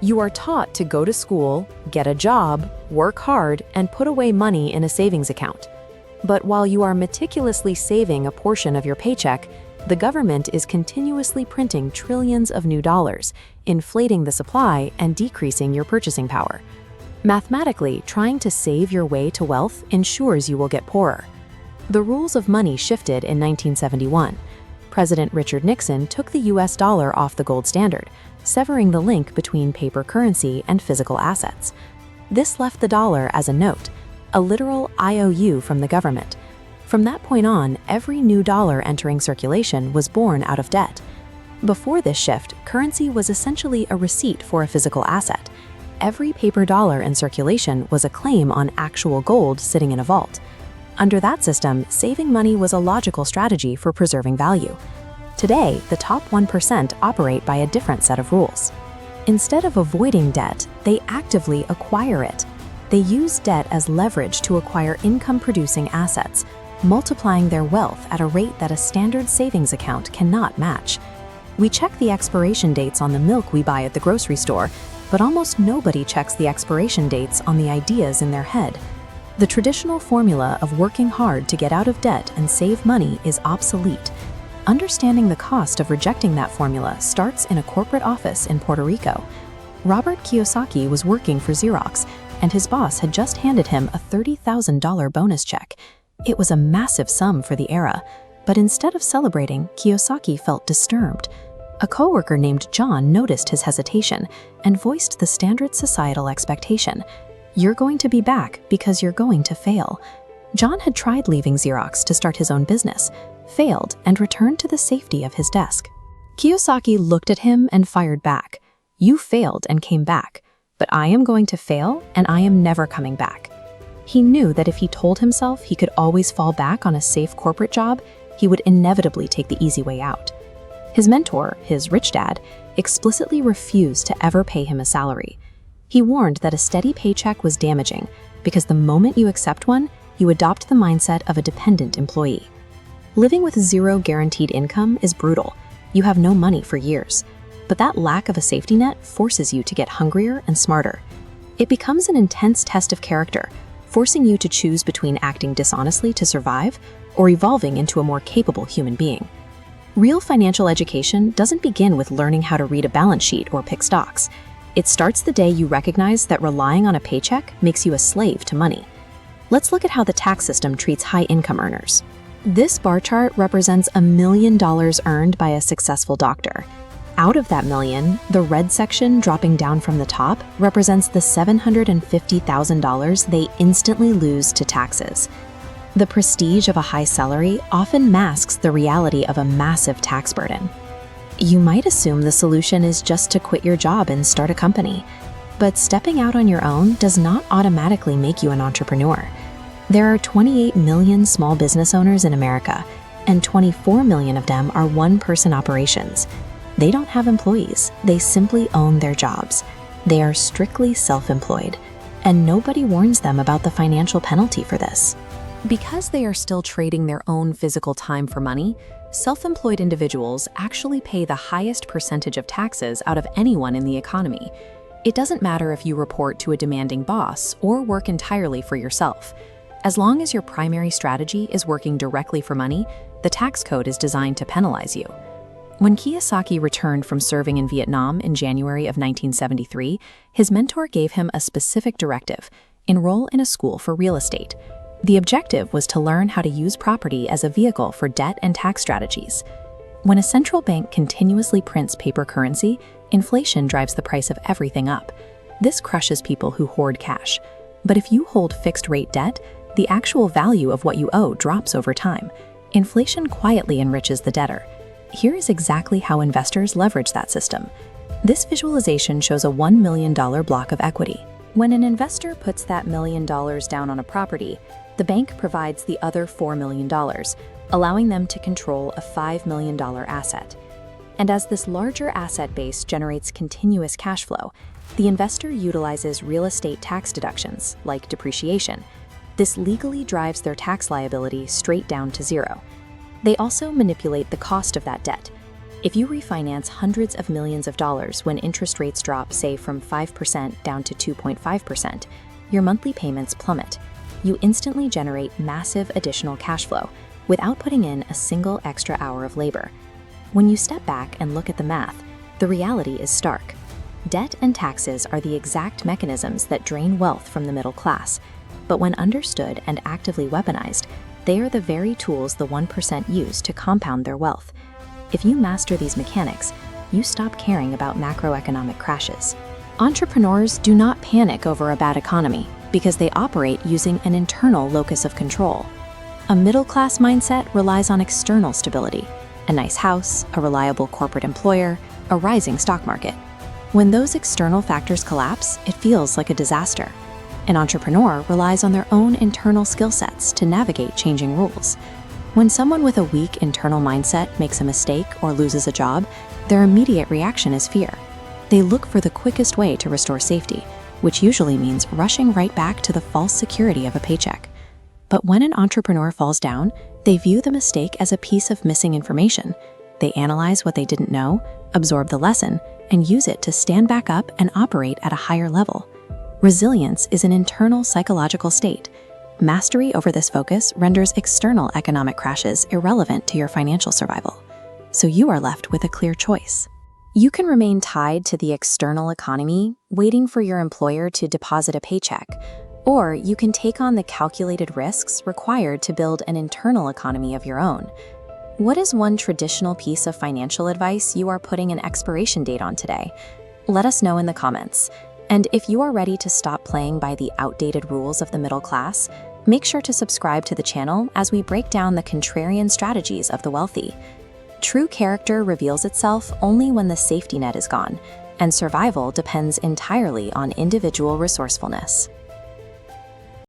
You are taught to go to school, get a job, work hard, and put away money in a savings account. But while you are meticulously saving a portion of your paycheck, the government is continuously printing trillions of new dollars, inflating the supply and decreasing your purchasing power. Mathematically, trying to save your way to wealth ensures you will get poorer. The rules of money shifted in 1971. President Richard Nixon took the US dollar off the gold standard, severing the link between paper currency and physical assets. This left the dollar as a note, a literal IOU from the government. From that point on, every new dollar entering circulation was born out of debt. Before this shift, currency was essentially a receipt for a physical asset. Every paper dollar in circulation was a claim on actual gold sitting in a vault. Under that system, saving money was a logical strategy for preserving value. Today, the top 1% operate by a different set of rules. Instead of avoiding debt, they actively acquire it. They use debt as leverage to acquire income-producing assets, multiplying their wealth at a rate that a standard savings account cannot match. We check the expiration dates on the milk we buy at the grocery store, but almost nobody checks the expiration dates on the ideas in their head. The traditional formula of working hard to get out of debt and save money is obsolete. Understanding the cost of rejecting that formula starts in a corporate office in Puerto Rico. Robert Kiyosaki was working for Xerox, and his boss had just handed him a $30,000 bonus check. It was a massive sum for the era, but instead of celebrating, Kiyosaki felt disturbed. A coworker named John noticed his hesitation and voiced the standard societal expectation: "You're going to be back because you're going to fail." John had tried leaving Xerox to start his own business, failed, and returned to the safety of his desk. Kiyosaki looked at him and fired back: "You failed and came back, but I am going to fail and I am never coming back." He knew that if he told himself he could always fall back on a safe corporate job, he would inevitably take the easy way out. His mentor, his rich dad, explicitly refused to ever pay him a salary. He warned that a steady paycheck was damaging because the moment you accept one, you adopt the mindset of a dependent employee. Living with zero guaranteed income is brutal. You have no money for years. But that lack of a safety net forces you to get hungrier and smarter. It becomes an intense test of character, forcing you to choose between acting dishonestly to survive or evolving into a more capable human being. Real financial education doesn't begin with learning how to read a balance sheet or pick stocks. It starts the day you recognize that relying on a paycheck makes you a slave to money. Let's look at how the tax system treats high-income earners. This bar chart represents $1 million earned by a successful doctor. Out of that million, the red section dropping down from the top represents the $750,000 they instantly lose to taxes. The prestige of a high salary often masks the reality of a massive tax burden. You might assume the solution is just to quit your job and start a company, but stepping out on your own does not automatically make you an entrepreneur. There are 28 million small business owners in America, and 24 million of them are one-person operations. They don't have employees, they simply own their jobs. They are strictly self-employed, and nobody warns them about the financial penalty for this. Because they are still trading their own physical time for money, self-employed individuals actually pay the highest percentage of taxes out of anyone in the economy. It doesn't matter if you report to a demanding boss or work entirely for yourself. As long as your primary strategy is working directly for money, the tax code is designed to penalize you. When Kiyosaki returned from serving in Vietnam in January of 1973, his mentor gave him a specific directive: enroll in a school for real estate. The objective was to learn how to use property as a vehicle for debt and tax strategies. When a central bank continuously prints paper currency, inflation drives the price of everything up. This crushes people who hoard cash. But if you hold fixed-rate debt, the actual value of what you owe drops over time. Inflation quietly enriches the debtor. Here is exactly how investors leverage that system. This visualization shows a $1 million block of equity. When an investor puts that $1 million down on a property, the bank provides the other $4 million, allowing them to control a $5 million asset. And as this larger asset base generates continuous cash flow, the investor utilizes real estate tax deductions, like depreciation. This legally drives their tax liability straight down to zero. They also manipulate the cost of that debt. If you refinance hundreds of millions of dollars when interest rates drop, say, from 5% down to 2.5%, your monthly payments plummet. You instantly generate massive additional cash flow without putting in a single extra hour of labor. When you step back and look at the math, the reality is stark. Debt and taxes are the exact mechanisms that drain wealth from the middle class, but when understood and actively weaponized, they are the very tools the 1% use to compound their wealth. If you master these mechanics, you stop caring about macroeconomic crashes. Entrepreneurs do not panic over a bad economy because they operate using an internal locus of control. A middle-class mindset relies on external stability: a nice house, a reliable corporate employer, a rising stock market. When those external factors collapse, it feels like a disaster. An entrepreneur relies on their own internal skill sets to navigate changing rules. When someone with a weak internal mindset makes a mistake or loses a job, their immediate reaction is fear. They look for the quickest way to restore safety, which usually means rushing right back to the false security of a paycheck. But when an entrepreneur falls down, they view the mistake as a piece of missing information. They analyze what they didn't know, absorb the lesson, and use it to stand back up and operate at a higher level. Resilience is an internal psychological state. Mastery over this focus renders external economic crashes irrelevant to your financial survival. So you are left with a clear choice. You can remain tied to the external economy, waiting for your employer to deposit a paycheck, or you can take on the calculated risks required to build an internal economy of your own. What is one traditional piece of financial advice you are putting an expiration date on today? Let us know in the comments. And if you are ready to stop playing by the outdated rules of the middle class, make sure to subscribe to the channel as we break down the contrarian strategies of the wealthy. True character reveals itself only when the safety net is gone, and survival depends entirely on individual resourcefulness.